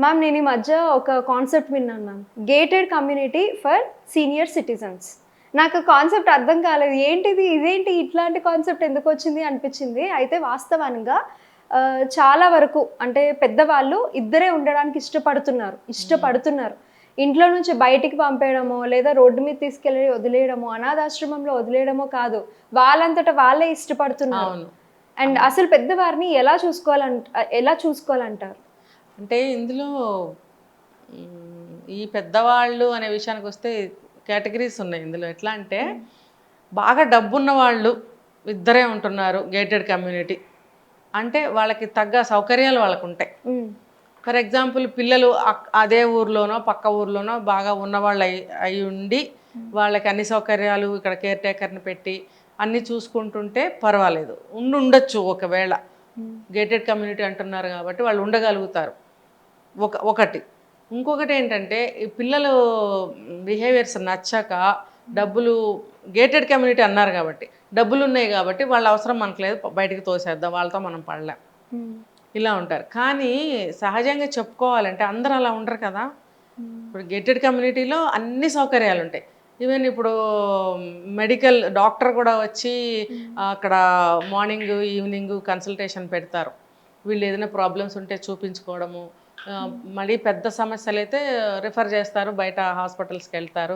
Ma'am నేను ఈ మధ్య ఒక కాన్సెప్ట్ విన్నాను ma'am. Gated community for senior citizens. నాకు కాన్సెప్ట్ అర్థం కాలేదు. ఏంటిది? ఇదేంటి ఇట్లాంటి కాన్సెప్ట్ ఎందుకొచ్చింది అనిపించింది. అయితే వాస్తవంగా చాలా వరకు అంటే పెద్దవాళ్ళు ఇద్దరే ఉండడానికి ఇష్టపడుతున్నారు. ఇంట్లో నుంచి బయటికి పంపేయడమో, లేదా రోడ్డు మీద తీసుకెళ్ళి వదిలేయడమో, అనాథాశ్రమంలో వదిలేయడమో కాదు. వాళ్ళంతట వాళ్ళే ఇష్టపడుతున్నారు. అవును. అండ్ అసలు పెద్దవారిని ఎలా చూసుకోవాలంటారు? అంటే ఇందులో ఈ పెద్దవాళ్ళు అనే విషయానికి వస్తే కేటగిరీస్ ఉన్నాయి ఇందులో. ఎట్లా అంటే బాగా డబ్బున్న వాళ్ళు ఇద్దరే ఉంటున్నారు గేటెడ్ కమ్యూనిటీ అంటే వాళ్ళకి తగ్గ సౌకర్యాలు వాళ్ళకు ఉంటాయి. ఫర్ ఎగ్జాంపుల్ పిల్లలు అదే ఊర్లోనో పక్క ఊర్లోనో బాగా ఉన్నవాళ్ళు అయి ఉండి వాళ్ళకి అన్ని సౌకర్యాలు ఇక్కడ కేర్ టేకర్ని పెట్టి అన్నీ చూసుకుంటుంటే పర్వాలేదు, ఉండొచ్చు. ఒకవేళ గేటెడ్ కమ్యూనిటీ అంటున్నారు కాబట్టి వాళ్ళు ఉండగలుగుతారు. ఒకటి. ఇంకొకటి ఏంటంటే ఈ పిల్లలు బిహేవియర్స్ నచ్చక డబ్బులు గేటెడ్ కమ్యూనిటీ అన్నారు కాబట్టి డబ్బులు ఉన్నాయి కాబట్టి వాళ్ళ అవసరం మనకు లేదు, బయటికి తోసేద్దాం, వాళ్ళతో మనం పడలేం, ఇలా ఉంటారు. కానీ సహజంగా చెప్పుకోవాలంటే అందరూ అలా ఉండరు కదా. ఇప్పుడు గేటెడ్ కమ్యూనిటీలో అన్ని సౌకర్యాలు ఉంటాయి. ఈవెన్ ఇప్పుడు మెడికల్ డాక్టర్ కూడా వచ్చి అక్కడ మార్నింగ్ ఈవినింగ్ కన్సల్టేషన్ పెడతారు. వీళ్ళు ఏదైనా ప్రాబ్లమ్స్ ఉంటే చూపించుకోవడము, మళ్ళీ పెద్ద సమస్యలు అయితే రిఫర్ చేస్తారు, బయట హాస్పిటల్స్కి వెళ్తారు.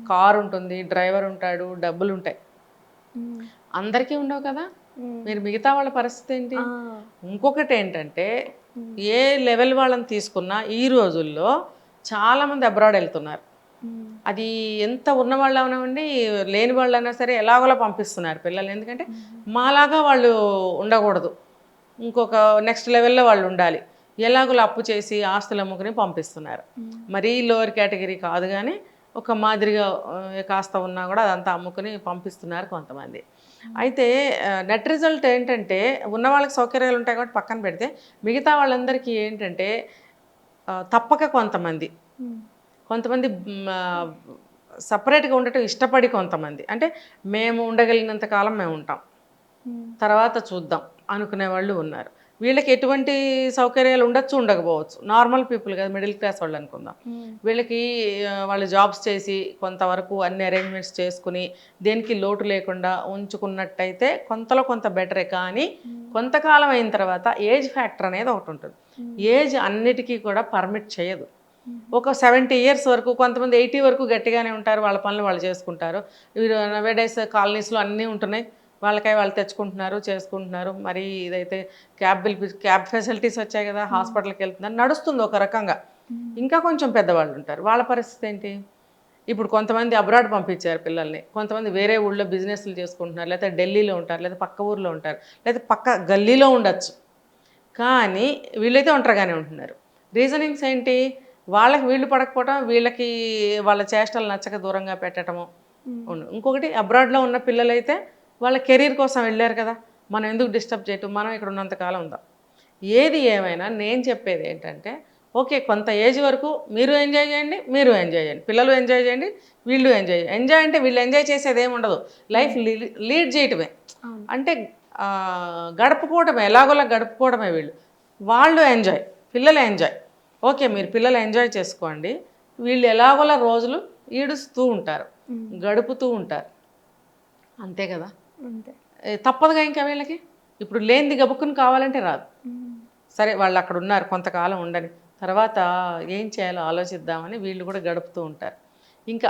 కార్ ఉంటుంది, డ్రైవర్ ఉంటాడు, డబ్బులు ఉంటాయి. అందరికీ ఉండవు కదా. మీరు మిగతా వాళ్ళ పరిస్థితి ఏంటి? ఇంకొకటి ఏంటంటే ఏ లెవెల్ వాళ్ళని తీసుకున్నా ఈ రోజుల్లో చాలామంది అబ్రాడ్ వెళ్తున్నారు. అది ఎంత ఉన్న వాళ్ళు అవనివ్వండి, లేని వాళ్ళు అయినా సరే ఎలాగోలా పంపిస్తున్నారు పిల్లలు. ఎందుకంటే మాలాగా వాళ్ళు ఉండకూడదు, ఇంకొక నెక్స్ట్ లెవెల్లో వాళ్ళు ఉండాలి, ఎలాగోలా అప్పు చేసి ఆస్తులు అమ్ముకుని పంపిస్తున్నారు. మరీ లోవర్ కేటగిరీ కాదు కానీ ఒక మాదిరిగా కాస్త ఉన్నా కూడా అదంతా అమ్ముకుని పంపిస్తున్నారు కొంతమంది. అయితే నెట్ రిజల్ట్ ఏంటంటే ఉన్న వాళ్ళకి సౌకర్యాలు ఉంటాయి కాబట్టి పక్కన పెడితే మిగతా వాళ్ళందరికీ ఏంటంటే తప్పక కొంతమంది సపరేట్గా ఉండటం ఇష్టపడి, కొంతమంది అంటే మేము ఉండగలిగినంత కాలం మేము ఉంటాం, తర్వాత చూద్దాం అనుకునే వాళ్ళు ఉన్నారు. వీళ్ళకి ఎటువంటి సౌకర్యాలు ఉండొచ్చు, ఉండకపోవచ్చు. నార్మల్ పీపుల్ కదా, మిడిల్ క్లాస్ వాళ్ళు అనుకుందాం. వీళ్ళకి వాళ్ళు జాబ్స్ చేసి కొంతవరకు అన్ని అరేంజ్మెంట్స్ చేసుకుని దేనికి లోటు లేకుండా ఉంచుకున్నట్టయితే కొంతలో కొంత బెటరే. కానీ కొంతకాలం అయిన తర్వాత ఏజ్ ఫ్యాక్టర్ అనేది ఒకటి ఉంటుంది. ఏజ్ అన్నిటికీ కూడా పర్మిట్ చేయదు. ఒక 70 years వరకు, కొంతమంది 80 వరకు గట్టిగానే ఉంటారు, వాళ్ళ పనులు వాళ్ళు చేసుకుంటారు. నవేడేస్ కాలనీస్లో అన్నీ ఉంటున్నాయి, వాళ్ళకై వాళ్ళు తెచ్చుకుంటున్నారు, చేసుకుంటున్నారు. మరి ఇదైతే క్యాబ్ ఫెసిలిటీస్ వచ్చాయి కదా, హాస్పిటల్కి వెళ్తున్నారు, నడుస్తుంది ఒక రకంగా. ఇంకా కొంచెం పెద్దవాళ్ళు ఉంటారు, వాళ్ళ పరిస్థితి ఏంటి? ఇప్పుడు కొంతమంది అబ్రాడ్ పంపించారు పిల్లల్ని, కొంతమంది వేరే ఊళ్ళో బిజినెస్లు చేసుకుంటున్నారు, లేకపోతే ఢిల్లీలో ఉంటారు, లేదా పక్క ఊర్లో ఉంటారు, లేదా పక్క గల్లీలో ఉండొచ్చు. కానీ వీళ్ళైతే ఒంటరిగానే ఉంటున్నారు. రీజనింగ్స్ ఏంటి? వాళ్ళకి వీళ్ళు పడకపోవటం, వీళ్ళకి వాళ్ళ చేష్టలు నచ్చక దూరంగా పెట్టడము. ఇంకొకటి అబ్రాడ్లో ఉన్న పిల్లలైతే వాళ్ళ కెరీర్ కోసం వెళ్ళారు కదా, మనం ఎందుకు డిస్టర్బ్ చేయటం, మనం ఇక్కడ ఉన్నంతకాలం ఉందాం. ఏది ఏమైనా నేను చెప్పేది ఏంటంటే, ఓకే కొంత ఏజ్ వరకు మీరు ఎంజాయ్ చేయండి, పిల్లలు ఎంజాయ్ చేయండి, వీళ్ళు ఎంజాయ్ అంటే వీళ్ళు ఎంజాయ్ చేసేది ఏమి ఉండదు, లైఫ్ లీడ్ చేయటమే. అంటే గడుపుకోవడమే, ఎలాగోలా గడుపుకోవడమే. వాళ్ళు ఎంజాయ్, పిల్లలు ఎంజాయ్. ఓకే మీరు పిల్లలు ఎంజాయ్ చేసుకోండి, వీళ్ళు ఎలాగోలా రోజులు ఈడుస్తూ ఉంటారు, గడుపుతూ ఉంటారు, అంతే కదా. తప్పదుగా ఇంకా వీళ్ళకి. ఇప్పుడు లేనిది గబుక్కుని కావాలంటే రాదు. సరే వాళ్ళు అక్కడ ఉన్నారు, కొంతకాలం ఉండని, తర్వాత ఏం చేయాలో ఆలోచిద్దామని వీళ్ళు కూడా గడుపుతూ ఉంటారు. ఇంకా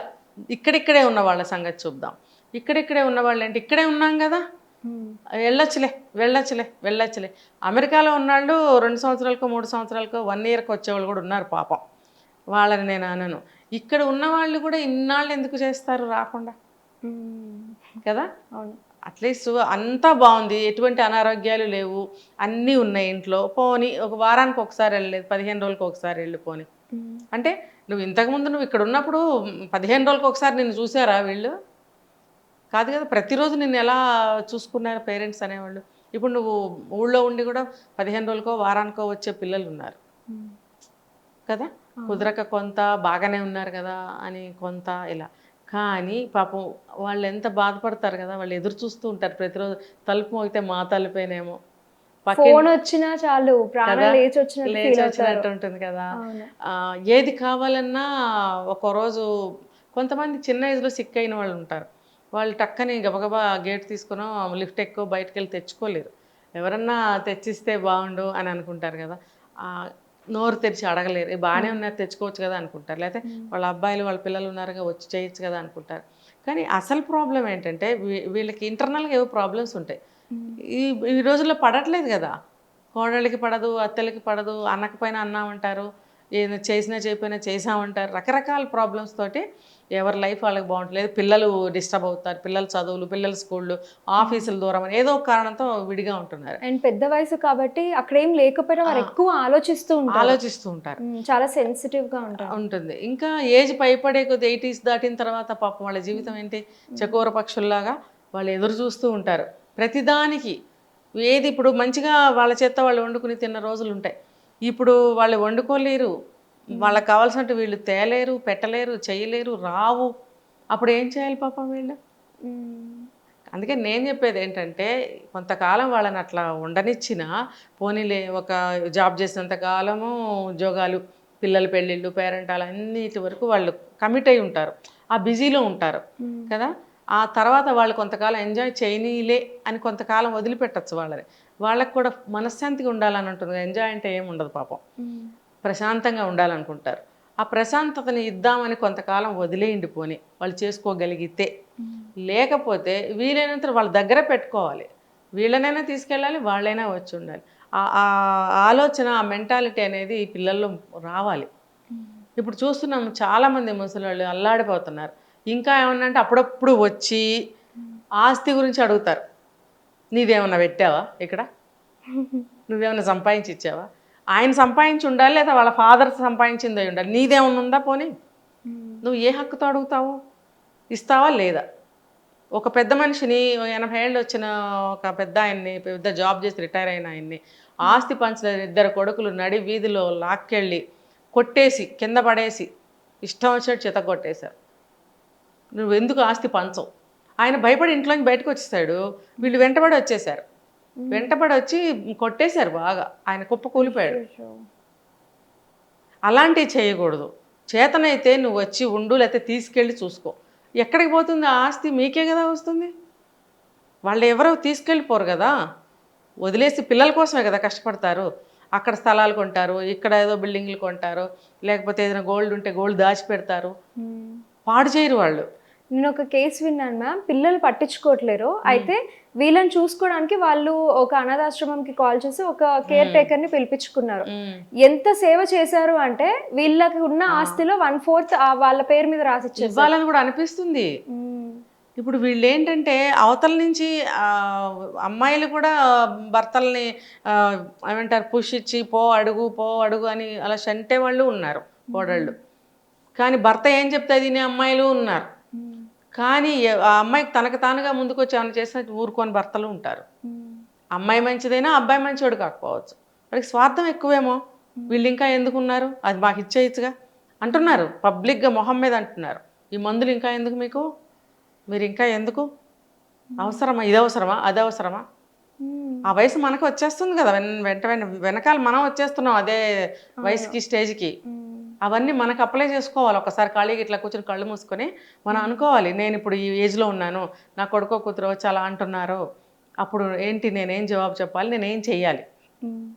ఇక్కడిక్కడే ఉన్న వాళ్ళ సంగతి చూద్దాం. ఇక్కడిక్కడే ఉన్నవాళ్ళు అంటే ఇక్కడే ఉన్నాం కదా, వెళ్ళొచ్చులే. అమెరికాలో ఉన్నాళ్ళు 2 సంవత్సరాలకో 3 సంవత్సరాలకో 1 yearకి వచ్చేవాళ్ళు కూడా ఉన్నారు పాపం, వాళ్ళని నేను అనను. ఇక్కడ ఉన్నవాళ్ళు కూడా ఇన్నాళ్ళు ఎందుకు చేస్తారు రాకుండా కదా. అట్లీస్ట్ అంతా బాగుంది, ఎటువంటి అనారోగ్యాలు లేవు, అన్నీ ఉన్నాయి ఇంట్లో, పోని ఒక వారానికి ఒకసారి వెళ్ళలేదు, 15 రోజులకు ఒకసారి వెళ్ళిపోని. అంటే నువ్వు ఇంతకుముందు నువ్వు ఇక్కడ ఉన్నప్పుడు 15 రోజులకు ఒకసారి నిన్ను చూసారా వీళ్ళు? కాదు కదా. ప్రతిరోజు నిన్ను ఎలా చూసుకున్నారు పేరెంట్స్ అనేవాళ్ళు? ఇప్పుడు నువ్వు ఊళ్ళో ఉండి కూడా 15 రోజులకో వారానికో వచ్చే పిల్లలు ఉన్నారు కదా. కుదరక కొంత, బాగానే ఉన్నారు కదా అని కొంత, ఇలా. కానీ పాపం వాళ్ళు ఎంత బాధపడతారు కదా, వాళ్ళు ఎదురు చూస్తూ ఉంటారు ప్రతిరోజు. తలుపు మోగితే మా తలుపేనేమో, ఫోన్ వచ్చినా చాలు ప్రాణం లేచి వచ్చినట్టు లేచి ఫీల్ అవుతారు. వచ్చినట్టు ఉంటుంది కదా. అవును. ఏది కావాలన్నా ఒకరోజు కొంతమంది చిన్న ఏజ్లో సిక్ అయిన వాళ్ళు ఉంటారు. వాళ్ళు టక్కని గబగబా గేట్ తీసుకునో లిఫ్ట్ ఎక్కువ బయటకు వెళ్ళి తెచ్చుకోలేరు. ఎవరన్నా తెచ్చిస్తే బాగుండు అని అనుకుంటారు కదా. నోరు తెరిచి అడగలేరు. బాగానే ఉన్నారు తెచ్చుకోవచ్చు కదా అనుకుంటారు. లేకపోతే వాళ్ళ అబ్బాయిలు వాళ్ళ పిల్లలు ఉన్నారుగా వచ్చి చేయొచ్చు కదా అనుకుంటారు. కానీ అసలు ప్రాబ్లం ఏంటంటే వీళ్ళకి ఇంటర్నల్గా ఏవో ప్రాబ్లమ్స్ ఉంటాయి. ఈ ఈ రోజుల్లో పడట్లేదు కదా. కోడళ్ళకి పడదు, అత్తలకి పడదు, అన్నకపోయినా అన్నామంటారు, ఏదో చేసినా చేయకపోయినా చేసామంటారు. రకరకాల ప్రాబ్లమ్స్ తోటి ఎవరి లైఫ్ వాళ్ళకి బాగుంటలేదు. పిల్లలు డిస్టర్బ్ అవుతారు, పిల్లల చదువులు, పిల్లల స్కూళ్ళు, ఆఫీసులు దూరం అని ఏదో ఒక కారణంతో విడిగా ఉంటున్నారు. అండ్ పెద్ద వయసు కాబట్టి అక్కడ ఏం లేకపోయినా వారు ఎక్కువ ఆలోచిస్తూ ఉంటారు. చాలా సెన్సిటివ్ గా ఉంటుంది. ఇంకా ఏజ్ పైపడే కొద్ది 80s దాటిన తర్వాత పాపం వాళ్ళ జీవితం ఏంటి, చకోర పక్షుల్లాగా వాళ్ళు ఎదురు చూస్తూ ఉంటారు ప్రతిదానికి. ఏది ఇప్పుడు మంచిగా వాళ్ళ చేత్తో వాళ్ళు వండుకుని తిన్న రోజులు ఉంటాయి. ఇప్పుడు వాళ్ళు వండుకోలేరు, వాళ్ళకి కావాల్సినట్టు వీళ్ళు తేలేరు, పెట్టలేరు, చేయలేరు, రావు. అప్పుడు ఏం చేయాలి పాపం వీళ్ళు? అందుకే నేను చెప్పేది ఏంటంటే కొంతకాలం వాళ్ళని అట్లా ఉండనిచ్చిన, పోనీలే ఒక జాబ్ చేసినంత కాలము ఉద్యోగాలు, పిల్లల పెళ్ళిళ్ళు, పేరెంటాలు అన్నిటి వరకు వాళ్ళు కమిట్ అయి ఉంటారు, ఆ బిజీలో ఉంటారు కదా. ఆ తర్వాత వాళ్ళు కొంతకాలం ఎంజాయ్ చేయనీలే అని కొంతకాలం వదిలిపెట్టచ్చు వాళ్ళని. వాళ్ళకు కూడా మనశ్శాంతిగా ఉండాలని ఉంటుంది. ఎంజాయ్ అంటే ఏమి ఉండదు పాపం, ప్రశాంతంగా ఉండాలనుకుంటారు. ఆ ప్రశాంతతని ఇద్దామని కొంతకాలం వదిలేయండి పోని, వాళ్ళు చేసుకోగలిగితే. లేకపోతే వీలైనంత వాళ్ళ దగ్గర పెట్టుకోవాలి. వీళ్ళనైనా తీసుకెళ్ళాలి, వాళ్ళైనా వచ్చి ఉండాలి. ఆ ఆలోచన, ఆ మెంటాలిటీ అనేది పిల్లల్లో రావాలి. ఇప్పుడు చూస్తున్నాము చాలామంది ముసలోళ్ళు అల్లాడిపోతున్నారు. ఇంకా ఏమన్నా అంటే అప్పుడప్పుడు వచ్చి ఆస్తి గురించి అడుగుతారు. నీదేమన్నా పెట్టావా ఇక్కడ, నువ్వేమన్నా సంపాదించి ఇచ్చావా? ఆయన సంపాదించి ఉండాలి, లేదా వాళ్ళ ఫాదర్ సంపాదించింది అయి ఉండాలి. నీదేమన్నా ఉందా పోనీ? నువ్వు ఏ హక్కుతో అడుగుతావు? ఇస్తావా లేదా? ఒక పెద్ద మనిషిని 80 ఏళ్ళు వచ్చిన ఒక పెద్ద ఆయన్ని, పెద్ద జాబ్ చేసి రిటైర్ అయిన ఆయన్ని ఆస్తి పంచలేని 2 కొడుకులు నడి వీధిలో లాక్కెళ్ళి కొట్టేసి కింద పడేసి ఇష్టం వచ్చినట్టు చేత కొట్టేశారు. నువ్వు ఎందుకు ఆస్తి పంచవు? ఆయన భయపడి ఇంట్లోంచి బయటకు వచ్చేసాడు. వీళ్ళు వెంటబడి వచ్చేసారు. వెంటబడి వచ్చి కొట్టేశారు బాగా. ఆయన కుప్ప కూలిపోయాడు. అలాంటివి చేయకూడదు. చేతనైతే నువ్వు వచ్చి ఉండు, లేకపోతే తీసుకెళ్ళి చూసుకో. ఎక్కడికి పోతుంది ఆ ఆస్తి? మీకే కదా వస్తుంది. వాళ్ళు ఎవరో తీసుకెళ్ళిపోరు కదా, వదిలేసి పిల్లల కోసమే కదా కష్టపడతారు. అక్కడ స్థలాలు కొంటారు, ఇక్కడ ఏదో బిల్డింగ్లు కొంటారు, లేకపోతే ఏదైనా గోల్డ్ ఉంటే గోల్డ్ దాచిపెడతారు. పాడు చేయరు వాళ్ళు. నేను ఒక కేసు విన్నాను మ్యామ్, పిల్లలు పట్టించుకోవట్లేరు. అయితే వీళ్ళని చూసుకోవడానికి వాళ్ళు ఒక అనాథాశ్రమంకి కాల్ చేసి ఒక కేర్ టేకర్ ని పిలిపించుకున్నారు. ఎంత సేవ చేశారు అంటే వీళ్ళకి ఉన్న ఆస్తిలో 1/4 వాళ్ళ పేరు మీద రాసిచ్చారు. ఇవ్వాలని కూడా అనిపిస్తుంది. ఇప్పుడు వీళ్ళు ఏంటంటే అవతల నుంచి అమ్మాయిలు కూడా భర్తల్ని ఏమంటారు పుష్ ఇచ్చి పో అడుగు అని అలా చంటే వాళ్ళు ఉన్నారు కోడళ్ళు. కానీ భర్త ఏం చెప్తే తినే అమ్మాయిలు ఉన్నారు. కానీ ఆ అమ్మాయికి తనకు తానుగా ముందుకు వచ్చి ఏమైనా చేసిన ఊరుకొని భర్తలు ఉంటారు. అమ్మాయి మంచిదైనా అబ్బాయి మంచివాడు కాకపోవచ్చు, వాళ్ళకి స్వార్థం ఎక్కువేమో. వీళ్ళు ఇంకా ఎందుకున్నారు, అది మాకు ఇచ్చేయచ్చుగా అంటున్నారు, పబ్లిక్గా మొహం మీద అంటున్నారు. ఈ మందులు ఇంకా ఎందుకు మీకు, మీరు ఇంకా ఎందుకు, అవసరమా, ఇది అవసరమా, అది అవసరమా? ఆ వయసు మనకు వచ్చేస్తుంది కదా, వెనకాల మనం వచ్చేస్తున్నాం అదే వయసుకి, స్టేజ్కి. అవన్నీ మనకు అప్లై చేసుకోవాలి. ఒకసారి ఖాళీగా ఇట్లా కూర్చొని కళ్ళు మూసుకొని మనం అనుకోవాలి, నేను ఇప్పుడు ఈ ఏజ్లో ఉన్నాను, నా కొడుకో కూతురు వచ్చి అలా అంటున్నారు, అప్పుడు ఏంటి, నేనేం జవాబు చెప్పాలి, నేనేం చెయ్యాలి,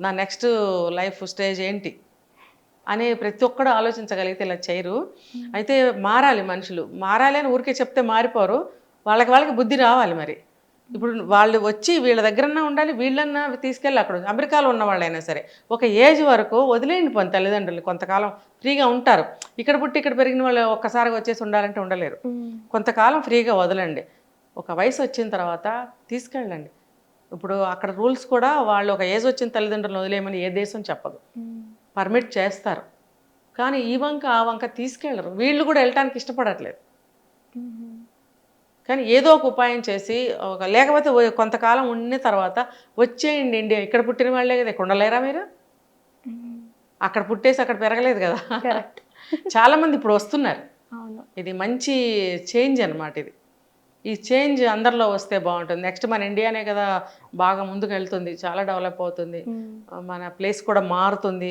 నా నెక్స్ట్ లైఫ్ స్టేజ్ ఏంటి అని ప్రతి ఒక్కడు ఆలోచించగలిగితే ఇలా చేయరు. అయితే మారాలి మనుషులు, మారాలి అని ఊరికే చెప్తే మారిపోరు, వాళ్ళకి బుద్ధి రావాలి. మరి ఇప్పుడు వాళ్ళు వచ్చి వీళ్ళ దగ్గరన్నా ఉండాలి, వీళ్ళన్నా తీసుకెళ్ళి అక్కడ అమెరికాలో ఉన్న వాళ్ళైనా సరే ఒక ఏజ్ వరకు వదిలేయండి పోని తల్లిదండ్రులు, కొంతకాలం ఫ్రీగా ఉంటారు. ఇక్కడ పుట్టి ఇక్కడ పెరిగిన వాళ్ళు ఒక్కసారిగా వచ్చేసి ఉండాలంటే ఉండలేరు. కొంతకాలం ఫ్రీగా వదలండి, ఒక వయసు వచ్చిన తర్వాత తీసుకెళ్ళండి. ఇప్పుడు అక్కడ రూల్స్ కూడా వాళ్ళు ఒక ఏజ్ వచ్చిన తల్లిదండ్రులను వదిలేయమని ఏ దేశం చెప్పదు, పర్మిట్ చేస్తారు. కానీ ఈ వంక ఆ వంక తీసుకెళ్ళరు, వీళ్ళు కూడా వెళ్ళటానికి ఇష్టపడట్లేదు. కానీ ఏదో ఒక ఉపాయం చేసి లేకపోతే కొంతకాలం ఉన్న తర్వాత వచ్చేయండి ఇండియా, ఇక్కడ పుట్టిన వాళ్ళే కదా, ఇక్కడ ఉండలేరా మీరు? అక్కడ పుట్టేసి అక్కడ పెరగలేదు కదా. చాలామంది ఇప్పుడు వస్తున్నారు. ఇది మంచి చేంజ్ అన్నమాట. ఇది ఈ చేంజ్ అందరిలో వస్తే బాగుంటుంది. నెక్స్ట్ మన ఇండియానే కదా బాగా ముందుకు వెళ్తుంది, చాలా డెవలప్ అవుతుంది, మన ప్లేస్ కూడా మారుతుంది,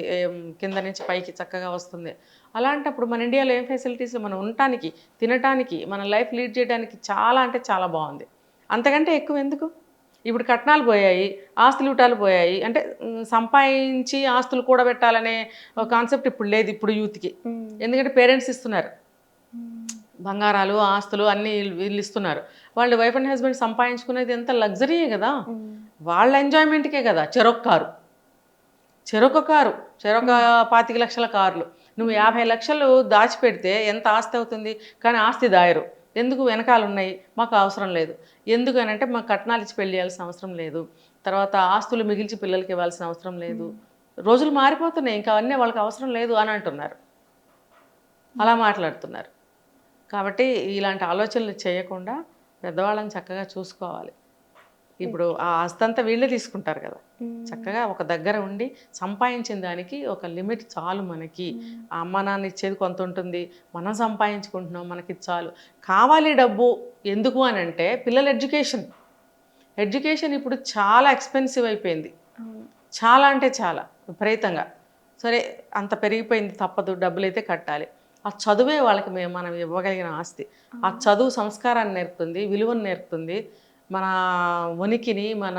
కింద నుంచి పైకి చక్కగా వస్తుంది. అలాంటప్పుడు మన ఇండియాలో ఏం ఫెసిలిటీస్, మనం ఉండటానికి, తినటానికి, మన లైఫ్ లీడ్ చేయడానికి చాలా అంటే చాలా బాగుంది. అంతకంటే ఎక్కువ ఎందుకు? ఇప్పుడు కట్నాలు పోయాయి, ఆస్తులు ఊటాలు పోయాయి, అంటే సంపాదించి ఆస్తులు కూడబెట్టాలనే కాన్సెప్ట్ ఇప్పుడు లేదు ఇప్పుడు యూత్కి. ఎందుకంటే పేరెంట్స్ ఇస్తున్నారు బంగారాలు, ఆస్తులు అన్నీ వీళ్ళు ఇస్తున్నారు. వాళ్ళు వైఫ్ అండ్ హస్బెండ్ సంపాదించుకునేది ఎంత లగ్జరీయే కదా, వాళ్ళ ఎంజాయ్మెంట్కే కదా. చెరొక కారు, చెరొక 25 లక్షల కార్లు, నువ్వు 50 లక్షలు దాచిపెడితే ఎంత ఆస్తి అవుతుంది? కానీ ఆస్తి దాయరు. ఎందుకు? వెనకాల ఉన్నాయి, మాకు అవసరం లేదు. ఎందుకు అని అంటే మాకు కట్నాలు ఇచ్చి పెళ్లి చేయాల్సిన అవసరం లేదు, తర్వాత ఆస్తులు మిగిల్చి పిల్లలకి ఇవ్వాల్సిన అవసరం లేదు. రోజులు మారిపోతున్నాయి, ఇంకా అవన్నీ వాళ్ళకి అవసరం లేదు అని అంటున్నారు, అలా మాట్లాడుతున్నారు. కాబట్టి ఇలాంటి ఆలోచనలు చేయకుండా పెద్దవాళ్ళని చక్కగా చూసుకోవాలి. ఇప్పుడు ఆ ఆస్తి అంతా వీళ్ళే తీసుకుంటారు కదా, చక్కగా ఒక దగ్గర ఉండి సంపాదించిన దానికి ఒక లిమిట్ చాలు మనకి. ఆ అమ్మ నాన్న ఇచ్చేది కొంత ఉంటుంది, మనం సంపాదించుకుంటున్నాం, మనకి చాలు. కావాలి డబ్బు ఎందుకు అని అంటే పిల్లల ఎడ్యుకేషన్ ఇప్పుడు చాలా ఎక్స్పెన్సివ్ అయిపోయింది, చాలా అంటే చాలా విపరీతంగా. సరే అంత పెరిగిపోయింది, తప్పదు, డబ్బులు అయితే కట్టాలి. ఆ చదువే వాళ్ళకి మనం ఇవ్వగలిగిన ఆస్తి. ఆ చదువు సంస్కారాన్ని నేర్పుతుంది, విలువను నేర్పుతుంది, మన ఉనికిని, మన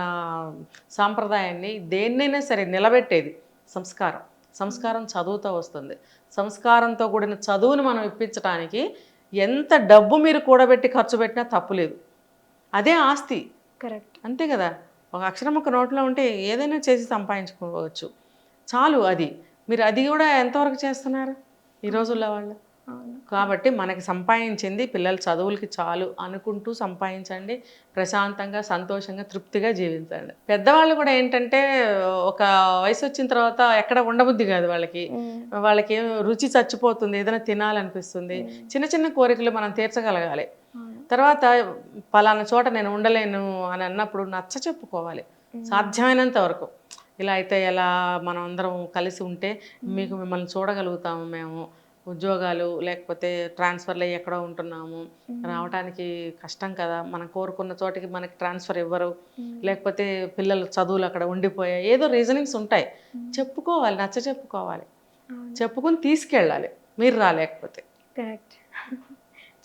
సాంప్రదాయాన్ని, దేన్నైనా సరే నిలబెట్టేది సంస్కారం చదువుతో వస్తుంది. సంస్కారంతో కూడిన చదువును మనం ఇప్పించడానికి ఎంత డబ్బు మీరు కూడబెట్టి ఖర్చు పెట్టినా తప్పులేదు, అదే ఆస్తి. కరెక్ట్, అంతే కదా. ఒక అక్షరం ఒక నోట్లో ఉంటే ఏదైనా చేసి సంపాదించుకోవచ్చు, చాలు. అది మీరు అది కూడా ఎంతవరకు చేస్తున్నారు ఈ రోజుల్లో వాళ్ళు? కాబట్టి మనకి సంపాదించింది పిల్లల చదువులకి చాలు అనుకుంటూ సంపాదించండి, ప్రశాంతంగా, సంతోషంగా, తృప్తిగా జీవించండి. పెద్దవాళ్ళు కూడా ఏంటంటే ఒక వయసు వచ్చిన తర్వాత ఎక్కడ ఉండబుద్ధి కాదు వాళ్ళకి రుచి చచ్చిపోతుంది, ఏదైనా తినాలనిపిస్తుంది. చిన్న చిన్న కోరికలు మనం తీర్చగలగాలి. తర్వాత పలానా చోట నేను ఉండలేను అని అన్నప్పుడు నచ్చ చెప్పుకోవాలి సాధ్యమైనంత వరకు. ఇలా అయితే ఎలా, మనం అందరం కలిసి ఉంటే మిమ్మల్ని చూడగలుగుతాము, మేము ఉద్యోగాలు లేకపోతే ట్రాన్స్ఫర్లు అయ్యి ఎక్కడో ఉంటున్నాము, రావడానికి కష్టం కదా, మనం కోరుకున్న చోటికి మనకి ట్రాన్స్ఫర్ ఇవ్వరు, లేకపోతే పిల్లల చదువులు అక్కడ ఉండిపోయాయి, ఏదో రీజనింగ్స్ ఉంటాయి, చెప్పుకోవాలి, నచ్చ చెప్పుకోవాలి, చెప్పుకొని తీసుకెళ్ళాలి, మీరు రాలేకపోతే. కరెక్ట్.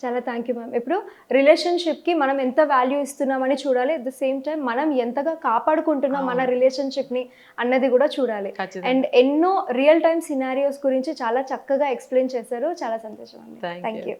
చాలా థ్యాంక్ యూ మ్యామ్. ఇప్పుడు రిలేషన్షిప్కి మనం ఎంత వాల్యూ ఇస్తున్నామని చూడాలి, అట్ ద సేమ్ టైం మనం ఎంతగా కాపాడుకుంటున్నాం మన రిలేషన్షిప్ని అన్నది కూడా చూడాలి. అండ్ ఎన్నో రియల్ టైమ్ సినారియోస్ గురించి చాలా చక్కగా ఎక్స్ప్లెయిన్ చేశారు, చాలా సంతోషం అండి. Thank you.